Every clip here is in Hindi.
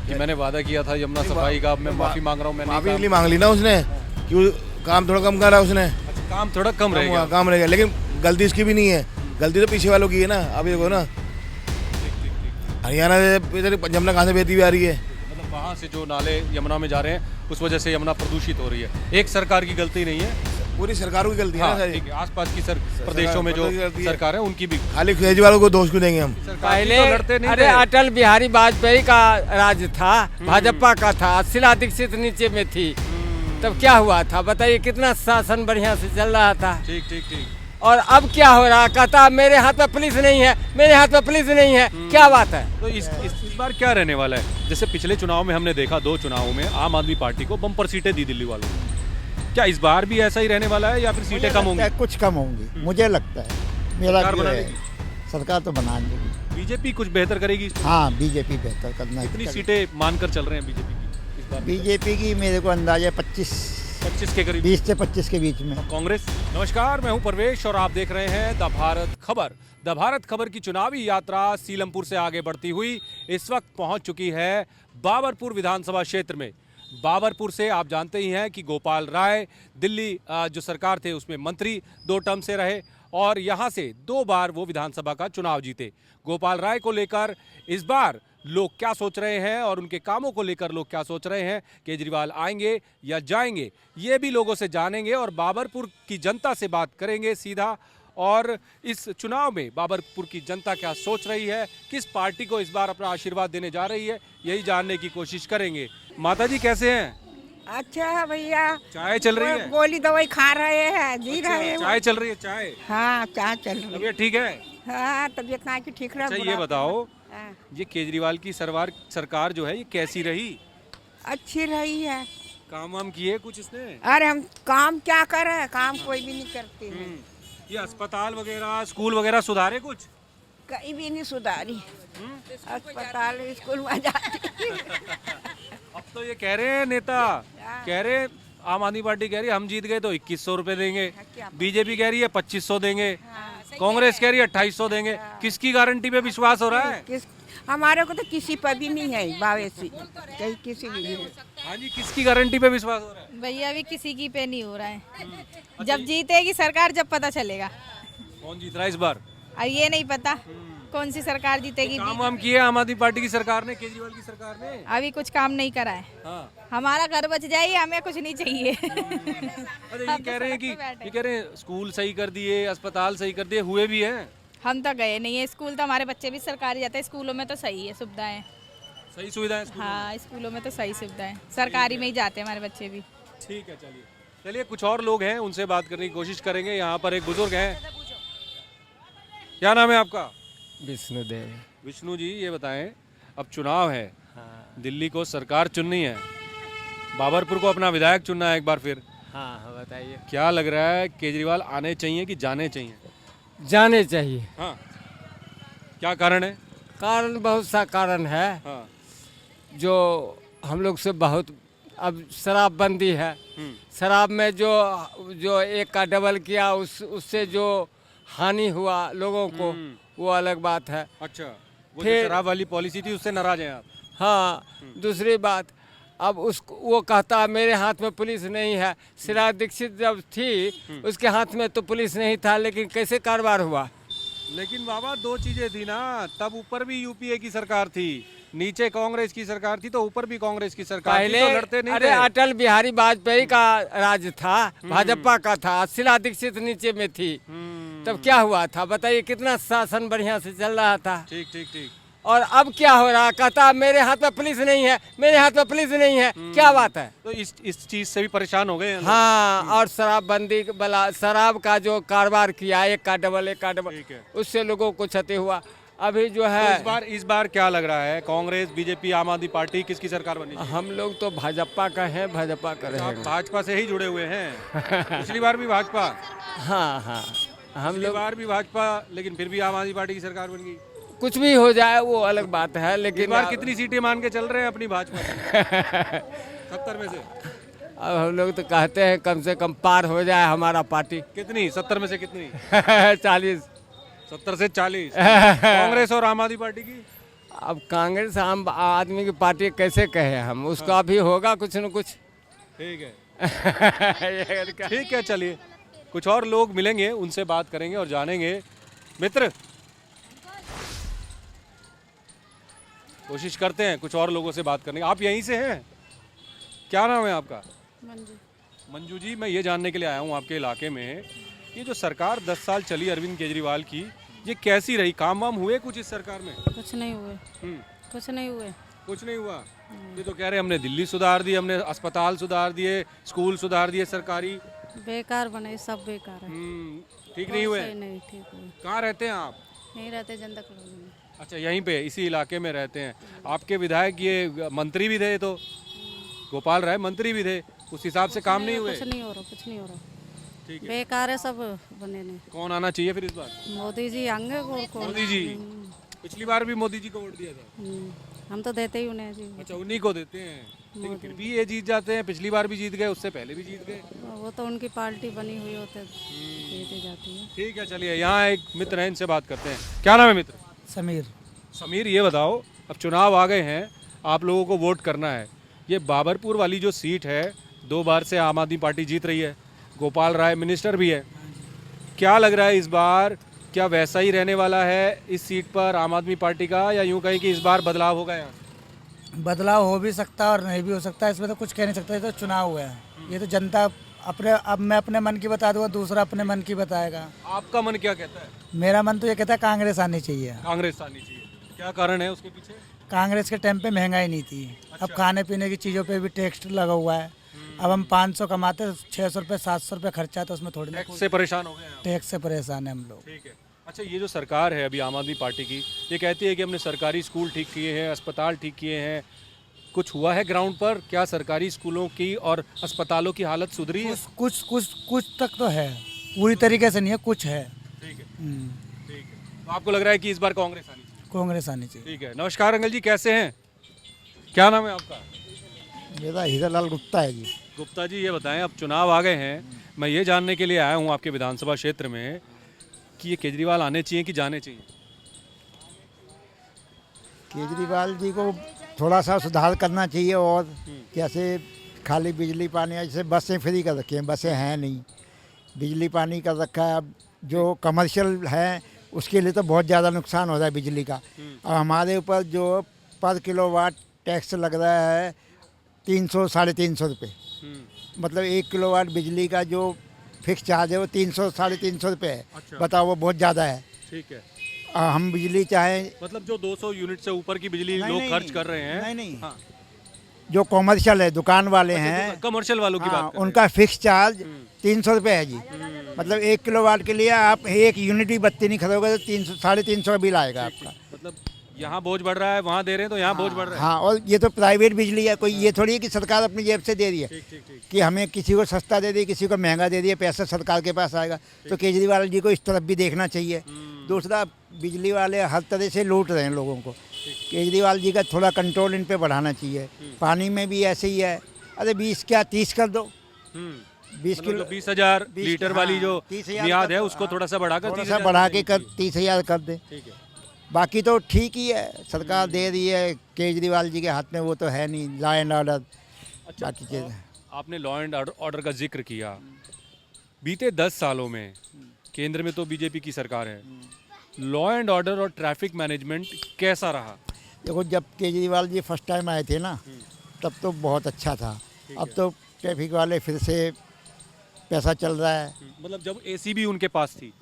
कि मैंने वादा किया था यमुना सफाई का, अब मैं माफी मांग रहा हूँ, मैंने माफी इसलिए मांग ली ना उसने कि काम थोड़ा कम करा उसने, काम थोड़ा कम रहेगा। काम रहेगा, लेकिन गलती इसकी भी नहीं है, गलती तो पीछे वालों की है ना। अभी देखो ना, हरियाणा से इधर यमुना कहाँ से बहती हुई आ रही है। मतलब वहाँ से जो नाले यमुना में जा रहे हैं उस वजह से यमुना प्रदूषित हो रही है। एक सरकार की गलती नहीं है, पूरी सरकारों की गलती है हाँ, ना सारी। ठीक है, आसपास की प्रदेशों में जो सरकार है उनकी भी खाली केजरीवाल को दोष क्यों देंगे हम। पहले तो लड़ते नहीं अरे थे। अटल बिहारी वाजपेयी का राज था, भाजपा का था, शीला दीक्षित नीचे में थी, तब क्या हुआ था बताइए, कितना शासन बढ़िया से चल रहा था। ठीक ठीक ठीक। और अब क्या हो रहा, कहता मेरे हाथ में पुलिस नहीं है, मेरे हाथ में पुलिस नहीं है, क्या बात है। तो इस बार क्या रहने वाला है? जैसे पिछले चुनाव में हमने देखा, 2 चुनावों में आम आदमी पार्टी को बम्पर सीटें दी दिल्ली वालों ने। क्या इस बार भी ऐसा ही रहने वाला है या फिर सीटें कम होंगी? कुछ कम होंगी, मुझे लगता है। मेरा सरकार जो बना है, देगी? सरकार तो बना देगी। बीजेपी कुछ बेहतर करेगी? हाँ, बीजेपी बेहतर करना है। कितनी सीटें मानकर चल रहे हैं बीजेपी की इस बार? बीजेपी की मेरे को अंदाजा 25 के करीब। 20 से 25 के बीच में। कांग्रेस। नमस्कार, मैं हूं परवेश और आप देख रहे हैं द भारत खबर। द भारत खबर की चुनावी यात्रा सीलमपुर से आगे बढ़ती हुई इस वक्त पहुंच चुकी है बाबरपुर विधानसभा क्षेत्र में। बाबरपुर से आप जानते ही हैं कि गोपाल राय दिल्ली जो सरकार थे उसमें मंत्री 2 टर्म से रहे और यहां से 2 बार वो विधानसभा का चुनाव जीते। गोपाल राय को लेकर इस बार लोग क्या सोच रहे हैं और उनके कामों को लेकर लोग क्या सोच रहे हैं, केजरीवाल आएंगे या जाएंगे, ये भी लोगों से जानेंगे और बाबरपुर की जनता से बात करेंगे सीधा। और इस चुनाव में बाबरपुर की जनता क्या सोच रही है, किस पार्टी को इस बार अपना आशीर्वाद देने जा रही है, यही जानने की कोशिश करेंगे। माता जी कैसे हैं? अच्छा है भैया। चाय चल रही है? गोली दवाई खा रहे हैं, जी रहे हैं। चाय चल रही है? चाय? हाँ, चाय चल रही है। तबीयत ठीक है? हाँ, तबीयत कहाँ की ठीक रहा। अच्छा ये बताओ, हाँ, ये केजरीवाल की सरकार जो है ये कैसी रही? अच्छी रही है। काम वाम किए कुछ इसने? अरे हम काम क्या कर रहे हैं, काम कोई भी नहीं करते हैं। ये अस्पताल वगैरह स्कूल वगैरह सुधारे कुछ? कहीं भी नहीं सुधारी। अस्पताल स्कूल में जाती। अब तो ये कह रहे हैं नेता, कह रहे हैं आम आदमी पार्टी कह रही है हम जीत गए तो 2100 रुपए देंगे, बीजेपी कह रही है 2500 देंगे, कांग्रेस कह रही है 2800 देंगे। किसकी गारंटी पे विश्वास हो रहा है? हमारे को तो किसी पर भी नहीं है बावेसी, कहीं किसी भी नहीं। हाँ जी, किसकी गारंटी पे विश्वास हो रहा है? भैया अभी किसी की पे नहीं हो रहा है। जब जीतेगी सरकार जब पता चलेगा। कौन जीत रहा है इस बार? और ये नहीं पता कौन सी सरकार जीतेगी। काम वाम किए आम आदमी पार्टी की सरकार ने, केजरीवाल की सरकार ने? अभी कुछ काम नहीं करा है। हाँ। हमारा घर बच जाए, हमें कुछ नहीं चाहिए। अरे ये कह रहे हैं कि ये कह रहे हैं स्कूल सही कर दिए, अस्पताल सही कर दिए, हुए भी हैं? हम तो गए नहीं है स्कूल, तो हमारे बच्चे भी सरकारी जाते हैं। स्कूलों में तो सही है सुविधाएं। सही सुविधाएं स्कूल में? हाँ, स्कूलों में तो सही सुविधाएं, सरकारी में ही जाते हैं हमारे बच्चे भी। ठीक है, चलिए चलिए कुछ और लोग हैं उनसे बात करने की कोशिश करेंगे। यहाँ पर एक बुजुर्ग हैं। क्या नाम है आपका? विष्णुदेव। विष्णु जी, ये बताएं, अब चुनाव है, दिल्ली को सरकार चुननी है, बाबरपुर को अपना विधायक चुनना है एक बार फिर। हाँ बताइए। क्या लग रहा है, केजरीवाल आने चाहिए कि जाने चाहिए? जाने चाहिए। हाँ, क्या कारण है? कारण बहुत सा कारण है, हाँ। जो हम लोग से बहुत, अब शराबबंदी है, शराब में जो जो एक का डबल किया उससे जो हानि हुआ लोगों को, वो अलग बात है। अच्छा, वो जो फिर- शराब वाली पॉलिसी थी उससे नाराज हैं आप? हाँ, दूसरी बात, अब वो कहता मेरे हाथ में पुलिस नहीं है। शीला दीक्षित जब थी उसके हाथ में तो पुलिस नहीं था, लेकिन कैसे कारोबार हुआ? लेकिन बाबा 2 चीजें थी ना, तब ऊपर भी यूपीए की सरकार थी, नीचे कांग्रेस की सरकार थी, तो ऊपर भी कांग्रेस की सरकार थी, पहले तो लड़ते नहीं अरे थे। अटल बिहारी वाजपेयी का राज था, भाजपा का था, शीला दीक्षित नीचे में थी, तब क्या हुआ था बताइए, कितना शासन बढ़िया से चल रहा था। ठीक ठीक ठीक। और अब क्या हो रहा, कहता मेरे हाथ में पुलिस नहीं है, मेरे हाथ में पुलिस नहीं है, क्या बात है। तो इस चीज से भी परेशान हो गए हैं लोग। हाँ, और शराबबंदी वाला, शराब का जो कारोबार किया, एक का डबल, ठीक है। उससे लोगों को क्षति हुआ। अभी जो तो है इस बार क्या लग रहा है, कांग्रेस, बीजेपी, आम आदमी पार्टी, किसकी सरकार बनी? हम लोग तो भाजपा का है, भाजपा का आप रहेंगे। भाजपा से ही जुड़े हुए हैं? पिछली बार भी भाजपा? हाँ हाँ, हम पिछली लोग बार भी भाजपा, लेकिन फिर भी आम आदमी पार्टी की सरकार बन गई। कुछ भी हो जाए वो अलग बात है, इस लेकिन बार कितनी सीटें मान के चल रहे हैं अपनी भाजपा की? 70 में से अब हम लोग तो कहते हैं कम से कम पार हो जाए हमारा पार्टी। कितनी? 70 में से कितनी? 40। 70 से 40। कांग्रेस और आम आदमी पार्टी की? अब कांग्रेस आम आदमी की पार्टी कैसे कहे हम, उसका भी होगा कुछ न कुछ। ठीक है ठीक है, चलिए कुछ और लोग मिलेंगे, उनसे बात करेंगे और जानेंगे। मित्र, कोशिश करते हैं कुछ और लोगों से बात करने की। आप यहीं से हैं? क्या नाम है आपका? मंजू जी, मैं ये जानने के लिए आया हूँ आपके इलाके में, ये जो सरकार 10 साल चली अरविंद केजरीवाल की, ये कैसी रही? काम वाम हुए कुछ इस सरकार में? कुछ नहीं हुए, कुछ नहीं हुए। कुछ नहीं हुआ। ये तो कह रहे हमने दिल्ली सुधार दी, हमने अस्पताल सुधार दिए, स्कूल सुधार दिए सरकारी। बेकार बने, सब बेकार है। ठीक नहीं हुए? नहीं ठीक हुए। कहाँ रहते हैं आप? नहीं रहते जनता कॉलोनी में। अच्छा, यहीं पे इसी इलाके में रहते हैं। आपके विधायक ये मंत्री भी थे, तो गोपाल राय मंत्री भी थे, उस हिसाब से काम नहीं हुए? कुछ नहीं हो रहा, कुछ नहीं हो रहा, ठीक है। बेकार है सब बने नहीं। कौन आना चाहिए फिर इस बार? मोदी जी आएंगे और कौन? मोदी जी। पिछली बार भी मोदी जी को वोट दिया था। हम तो देते ही उन्हें जी। अच्छा, उन्हीं को देते हैं, लेकिन फिर भी ये जीत जाते हैं। पिछली बार भी जीत गए, उससे पहले भी जीत गए। वो तो उनकी पार्टी बनी हुई होते देते जाती है। ठीक है, चलिए यहाँ एक मित्र हैं, इनसे बात करते हैं। क्या नाम है मित्र? समीर। समीर, ये बताओ, अब चुनाव आ गए हैं, आप लोगों को वोट करना है। ये बाबरपुर वाली जो सीट है, 2 बार से आम आदमी पार्टी जीत रही है, गोपाल राय मिनिस्टर भी है। क्या लग रहा है इस बार, क्या वैसा ही रहने वाला है इस सीट पर आम आदमी पार्टी का, या यूं कहें कि इस बार बदलाव होगा? यहाँ बदलाव हो भी सकता है और नहीं भी हो सकता है, इसमें तो कुछ कह नहीं सकता। ये तो चुनाव हुआ है, ये तो जनता अपने, अब मैं अपने मन की बता दूंगा, दूसरा अपने मन की बताएगा। आपका मन क्या कहता है? मेरा मन तो ये कहता है कांग्रेस आनी चाहिए। कांग्रेस आनी चाहिए। क्या कारण है उसके पीछे? कांग्रेस के टाइम पे महंगाई नहीं थी। अब खाने पीने की चीज़ों पे भी टैक्स लगा हुआ है। अब हम 500 कमाते, 600 रुपये 700 रुपये खर्चा, तो उसमें थोड़ी टैक्स से परेशान हो गए हैं आप? टैक्स से परेशान है हम लोग। ठीक है। अच्छा, ये जो सरकार है अभी आम आदमी पार्टी की, ये कहती है कि हमने सरकारी स्कूल ठीक किए हैं, अस्पताल ठीक किए हैं। कुछ हुआ है ग्राउंड पर? क्या सरकारी स्कूलों की और अस्पतालों की हालत सुधरी है? कुछ तक तो है, पूरी तरीके से नहीं है, कुछ है। ठीक है, ठीक है। तो आपको लग रहा है कि इस बार कांग्रेस आनी चाहिए? कांग्रेस आनी चाहिए। ठीक है। नमस्कार अंकल जी, कैसे हैं? क्या नाम है आपका? मेरा हीरालाल गुप्ता है जी। गुप्ता जी, ये बताएं, अब चुनाव आ गए हैं, मैं ये जानने के लिए आया हूँ आपके विधानसभा क्षेत्र में कि ये केजरीवाल आने चाहिए कि जाने चाहिए? केजरीवाल जी को थोड़ा सा सुधार करना चाहिए, और जैसे खाली बिजली पानी, जैसे बसें फ्री कर रखी हैं, बसें हैं नहीं, बिजली पानी कर रखा है। अब जो कमर्शियल है उसके लिए तो बहुत ज़्यादा नुकसान हो रहा है बिजली का। अब हमारे ऊपर जो पर किलोवाट टैक्स लग रहा है 300 साढ़े 300 रुपये, मतलब 1 किलोवाट बिजली का जो फिक्स चार्ज है वो 300 साढ़े 300 रुपये है। अच्छा। बताओ, वो बहुत ज़्यादा है। ठीक है। हम बिजली चाहें, मतलब जो 200 यूनिट से ऊपर की बिजली लोग खर्च कर रहे हैं? नहीं, हाँ। जो कॉमर्शियल है, दुकान वाले हैं, कमर्शियल वालों की हाँ, बात कर रहे हैं। उनका फिक्स चार्ज 300 रुपये है जी। मतलब 1 किलोवाट के लिए आप 1 यूनिट भी बत्ती नहीं खरीदोगे तो 300 साढ़े 300 का बिल आएगा आपका। मतलब यहाँ बोझ बढ़ रहा है, वहाँ दे रहे हैं, तो यहाँ बोझ बढ़ रहा है। हाँ, और ये तो प्राइवेट बिजली है, कोई ये थोड़ी है कि सरकार अपनी जेब से दे रही है कि हमें किसी को सस्ता दे दी, किसी को महंगा दे दिया, पैसा सरकार के पास आएगा। तो केजरीवाल जी को इस तरफ भी देखना चाहिए। दूसरा, बिजली वाले हर तरह से लूट रहे हैं लोगों को, केजरीवाल जी का थोड़ा कंट्रोल इन पे बढ़ाना चाहिए। पानी में भी ऐसे ही है, अरे 20 क्या 30 कर दो, 20 किलो 20,000 लीटर वाली जो 30,000 मियाद है उसको थोड़ा सा बढ़ाकर थोड़ा सा बढ़ा के कर 30,000 कर दे। ठीक है। बाकी तो ठीक ही है, सरकार दे रही है, केजरीवाल जी के हाथ में वो तो है नहीं, लॉ एंड ऑर्डर। अच्छा, बाकी चीज़ें, आपने लॉ एंड ऑर्डर का जिक्र किया। बीते 10 सालों में केंद्र में तो बीजेपी की सरकार है, लॉ एंड ऑर्डर और ट्रैफिक मैनेजमेंट कैसा रहा? देखो, जब केजरीवाल जी फर्स्ट टाइम आए थे ना, तब तो बहुत अच्छा था। अब तो ट्रैफिक वाले फिर से पैसा चल रहा है। मतलब जब एसीबी उनके पास थी,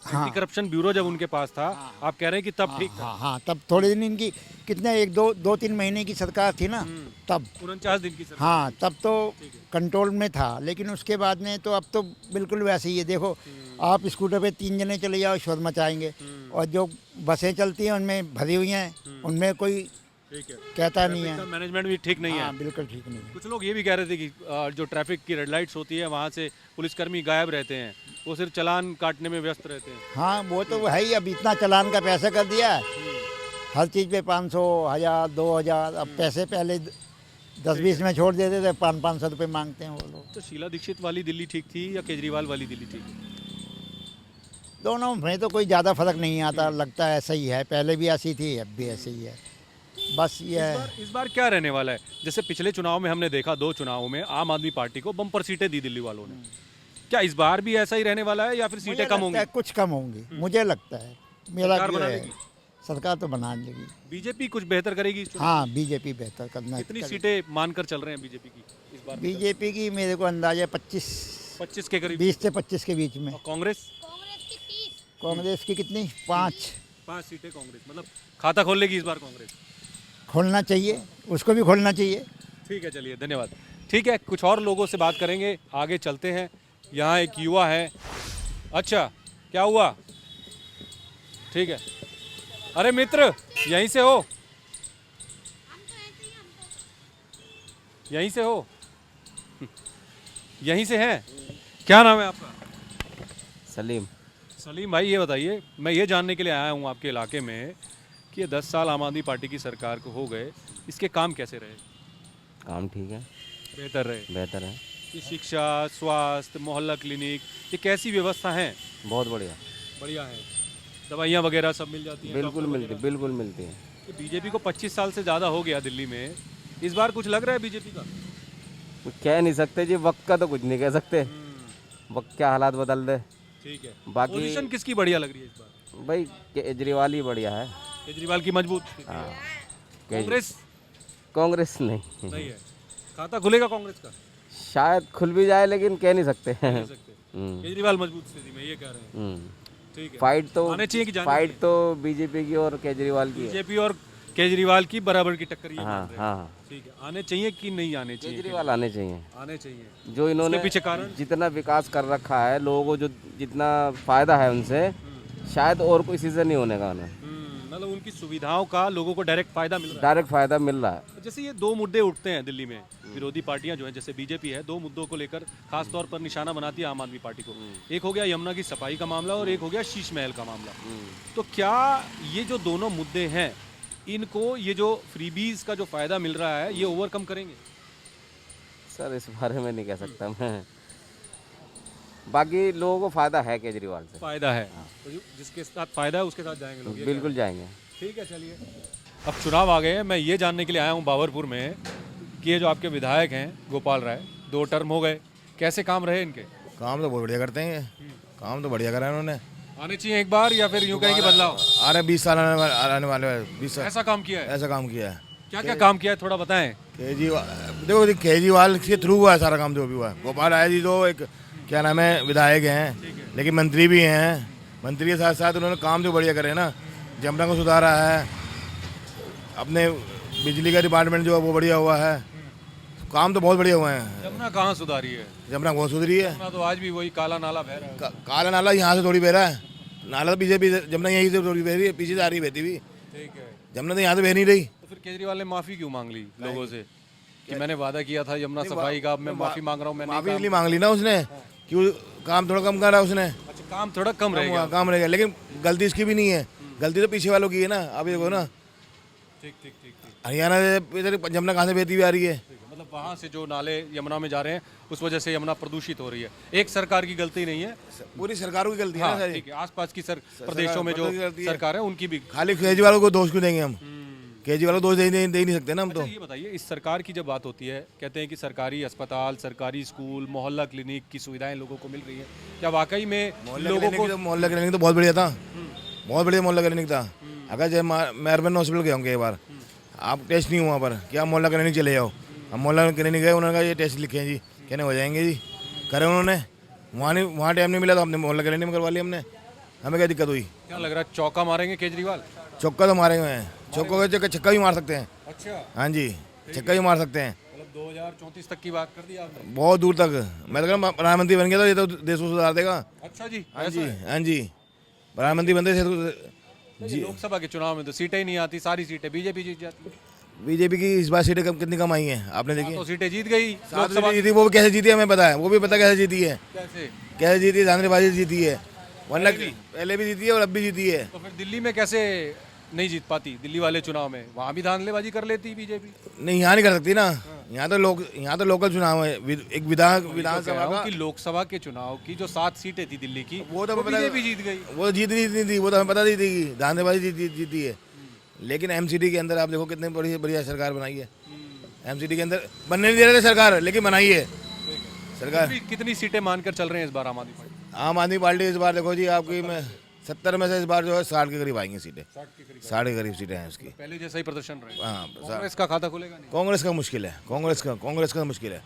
हाँ। एंटी करप्शन ब्यूरो जब उनके पास था, आप कह रहे हैं कि तब ठीक था? हाँ, तब थोड़े दिन इनकी कितने 1-2-3 महीने की सरकार थी ना, तब 49 दिन की सरकार। हाँ, तब तो कंट्रोल में था। लेकिन उसके बाद में तो अब तो बिल्कुल वैसे ही है। देखो, आप स्कूटर पे 3 जने चले जाओ, शोर मचाएंगे, और जो बसें चलती हैं उनमें भरी हुई हैं, उनमें कोई ठीक है, कहता नहीं है। मैनेजमेंट भी ठीक नहीं है। हाँ, बिल्कुल ठीक नहीं है। कुछ लोग ये भी कह रहे थे कि जो ट्रैफिक की रेड लाइट्स होती है वहाँ से पुलिसकर्मी गायब रहते हैं, वो सिर्फ चालान काटने में व्यस्त रहते हैं। हाँ, वो तो है ही। अब इतना चालान का पैसा कर दिया है, हर चीज़ पे 500, 1000, 2000। अब पैसे पहले 10-20 में छोड़ देते थे, 500-500 रुपये मांगते हैं वो लोग। तो शीला दीक्षित वाली दिल्ली ठीक थी या केजरीवाल वाली दिल्ली ठीक थी? दोनों में तो कोई ज़्यादा फर्क नहीं आता, लगता है ऐसा ही है। पहले भी ऐसी थी, अब भी ऐसे ही है। बस ये है। इस बार क्या रहने वाला है? जैसे पिछले चुनाव में हमने देखा, 2 चुनावों में आम आदमी पार्टी को बम्पर सीटें दी दिल्ली वालों ने। क्या इस बार भी ऐसा ही रहने वाला है या फिर मुझे सीटें कम लगता होंगी? है कुछ कम होंगी, मुझे लगता है। मेरा सरकार जो बना है, लेगी? सरकार तो बना लेगी। बीजेपी कुछ बेहतर करेगी इस चुनाव हाँ, बीजेपी बेहतर करना। कितनी सीटें मानकर चल रहे हैं बीजेपी की इस बार? बीजेपी की मेरे को अंदाजा 25 25 के करीब। 20 से 25 के बीच में। और कांग्रेस? कांग्रेस की कितनी? 5 सीटें कांग्रेस, मतलब खाता खोल लेगी इस बार कांग्रेस। खोलना चाहिए, उसको भी खोलना चाहिए। ठीक है, चलिए धन्यवाद। ठीक है, कुछ और लोगों से बात करेंगे, आगे चलते हैं। यहाँ एक युवा है। अच्छा, क्या हुआ? ठीक है। अरे मित्र, यहीं से हो? यहीं से हो? यहीं से हैं? क्या नाम है आपका? सलीम। सलीम भाई, ये बताइए, मैं ये जानने के लिए आया हूँ आपके इलाके में कि ये 10 साल आम आदमी पार्टी की सरकार को हो गए, इसके काम कैसे रहे? काम ठीक है, बेहतर रहे? बेहतर है, ये शिक्षा, स्वास्थ्य, मोहल्ला क्लिनिक, ये कैसी व्यवस्था है? बहुत बढ़िया। बढ़िया है। दवाइयाँ वगैरह सब मिल जाती हैं? बिल्कुल डॉक्टर मिलती, वगैरह? बिल्कुल मिलती है। ये बीजेपी को 25 साल से ज़्यादा हो गया दिल्ली में, इस बार कुछ लग रहा है बीजेपी का? कुछ कह नहीं सकते जी, वक्त का तो कुछ नहीं कह सकते, वक्त क्या हालात बदल दे। ठीक है। बाकी पोजीशन किसकी बढ़िया लग रही है इस बार? भाई केजरीवाल ही बढ़िया है। केजरीवाल की मजबूत? हाँ, कांग्रेस कांग्रेस नहीं, नहीं है। खाता खुलेगा कांग्रेस का? शायद खुल भी जाए लेकिन कह नहीं सकते। नहीं सकते। केजरीवाल मजबूत स्थिति में, ये कह रहे हैं। ठीक है। फाइट तो आने चाहिए कि जाने फाइट तो बीजेपी की और केजरीवाल की है। बीजेपी और केजरीवाल की बराबर की टक्कर, ये मान हाँ रहे हैं। हाँ, ठीक है। आने चाहिए कि नहीं आने चाहिए? केजरीवाल आने चाहिए। आने चाहिए। जो इन्होंने पीछे कारण? जितना विकास कर रखा है, लोगों को जो जितना फायदा है उनसे, शायद और कोई चीज़ नहीं होने का उन्हें। मतलब उनकी सुविधाओं का लोगों को डायरेक्ट फायदा मिल रहा है। डायरेक्ट फायदा मिल रहा है। जैसे ये 2 मुद्दे उठते हैं दिल्ली में, विरोधी पार्टियां जो हैं, जैसे बीजेपी है, 2 मुद्दों को लेकर खास तौर पर निशाना बनाती है आम आदमी पार्टी को। एक हो गया यमुना की सफाई का मामला और एक हो गया शीश महल का मामला। तो क्या ये जो दोनों मुद्दे हैं, इनको ये जो फ्रीबीज का जो फायदा मिल रहा है, ये ओवरकम करेंगे? सर इस बारे में नहीं कह सकता मैं, बाकी लोगों को फायदा है केजरीवाल से। फायदा है, तो जिसके साथ फायदा है उसके साथ जाएंगे लोग, ये बिल्कुल जाएंगे। ठीक है। चलिए, अब चुनाव आ गए हैं, मैं ये जानने के लिए आया हूँ बाबरपुर में कि ये जो आपके विधायक हैं गोपाल राय, 2 टर्म हो गए, कैसे काम रहे इनके? काम तो बहुत बढ़िया करते हैं, काम तो बढ़िया करा है उन्होंने। आने चाहिए एक बार या फिर यूं कहें कि बदलाव? अरे 20 साल आने वाले 20 साल ऐसा काम किया है? ऐसा काम किया है। क्या क्या काम किया है, थोड़ा बताएं। केजरीवाल, देखो केजरीवाल के थ्रू हुआ है सारा काम, जो भी हुआ है। गोपाल राय जी तो एक क्या नाम है, विधायक हैं, लेकिन मंत्री भी हैं। मंत्री के साथ साथ उन्होंने काम तो बढ़िया करे ना। जमुना को सुधारा है, अपने बिजली का डिपार्टमेंट जो है वो बढ़िया हुआ है। काम तो बहुत बढ़िया हुए हैं। जमुना कहाँ सुधारी है? जमुना बहुत सुधरी है। जमुना तो आज भी वही काला नाला बह रहा है। काला नाला यहाँ से थोड़ी बह रहा है, नाला तो बीजेपी जमुना यहीं से थोड़ी बह रही है, पीछे से आ रही बहती हुई। ठीक है। जमुना तो यहाँ से बह नहीं रही। तो फिर केजरीवाल ने माफी क्यों मांग ली लोगों से कि मैंने वादा किया था यमुना सफाई का, अब मैं माफी मांग रहा हूँ? मैंने माफी इसलिए मांग ली ना उसने कि वो काम थोड़ा कम करा उसने। अच्छा, काम थोड़ा कम रहेगा। काम रहेगा, लेकिन गलती इसकी भी नहीं है, गलती तो पीछे वालों की है ना। आप देखो ना, ठीक ठीक ठीक ठीक। हरियाणा से इधर जमुना कहाँ से बहती हुई आ रही है। मतलब वहाँ से जो नाले यमुना में जा रहे हैं, उस वजह से यमुना प्रदूषित हो रही है। एक सरकार की गलती नहीं है, पूरी सरकारों की गलती है हाँ, ना सारी। ठीक है। आसपास की प्रदेशों में जो सरकार है उनकी भी। खाली केजरीवाल को दोष क्यों देंगे हम? केजरीवाल को दोष दे नहीं सकते ना हम तो। अच्छा, ये बताइए, इस सरकार की जब बात होती है, कहते हैं कि सरकारी अस्पताल, सरकारी स्कूल, मोहल्ला क्लिनिक की सुविधाएं लोगों को मिल रही है, क्या वाकई में लोगों को? मोहल्ला क्लिनिक तो बहुत बढ़िया था, बहुत बढ़िया मोहल्ला क्लिनिक था। अगर जब मैं अर्बन हॉस्पिटल गया हूँ एक बार, आप टेस्ट नहीं हुआ पर क्या मोहल्ला क्लिनिक चले जाओ। हम मोहल्ला क्लिनिक गए, उन्होंने कहा ये टेस्ट लिखे हैं जी, कहने हो जाएंगे जी, करे उन्होंने। वहाँ टाइम नहीं मिला तो हमने मोहल्ला क्लिनिक में करवा लिया हमने। हमें क्या दिक्कत हुई? क्या लग रहा है, चौका मारेंगे केजरीवाल? चौका तो मारे हुए हैं, चौका का छक्का भी मार सकते हैं। अच्छा, हाँ जी, छक्का भी मार सकते हैं। मतलब 2034 तक की बात कर दी आपने। बहुत दूर तक। मैं तो कहूँ प्रधानमंत्री बन गया तो ये तो देश को सुधार देगा। अच्छा जी, हाँ जी, हाँ जी, प्रधानमंत्री बनते जी। लोकसभा के चुनाव में तो सीटें ही नहीं आती, सारी सीटें बीजेपी जीत जाती है। बीजेपी की इस बार सीटें कितनी कम आई हैं आपने देखी? तो सीटें जीत गई 7 लोकसभा। सीटें जीती, वो भी कैसे जीती है हमें पता है, वो भी पता कैसे जीती है, कैसे जीती है, धांधलीबाजी जीती है। वरना पहले भी जीती है और अब भी जीती है। तो फिर दिल्ली में कैसे नहीं जीत पाती? दिल्ली वाले चुनाव में वहाँ भी धांधलेबाजी कर लेती बीजेपी। नहीं, यहाँ नहीं कर सकती ना, यहाँ तो लोकल चुनाव है, एक विधानसभा का। कि लोकसभा के चुनाव की जो 7 सीटें थी दिल्ली की, वो तो बीजेपी जीत गई। वो जीत नहीं थी, वो तो हमें पता नहीं थी कि धांधलीबाजी जीती है। लेकिन एमसीडी के अंदर आप देखो कितनी बड़ी बढ़िया सरकार बनाई है। एमसीडी के अंदर बनने नहीं दे रहे थे सरकार, लेकिन बनाई है सरकार। कितनी सीटें मानकर चल रहे हैं इस बार आम आदमी पार्टी? आम आदमी पार्टी इस बार देखो जी आपकी मैं 70 में से इस बार जो है 60 के करीब आएंगी सीटें। 60 के करीब सीटें हैं उसकी। पहले जैसा ही प्रदर्शन रहेगा। हाँ, कांग्रेस का खाता खुलेगा नहीं? कांग्रेस का मुश्किल है, कांग्रेस का मुश्किल है।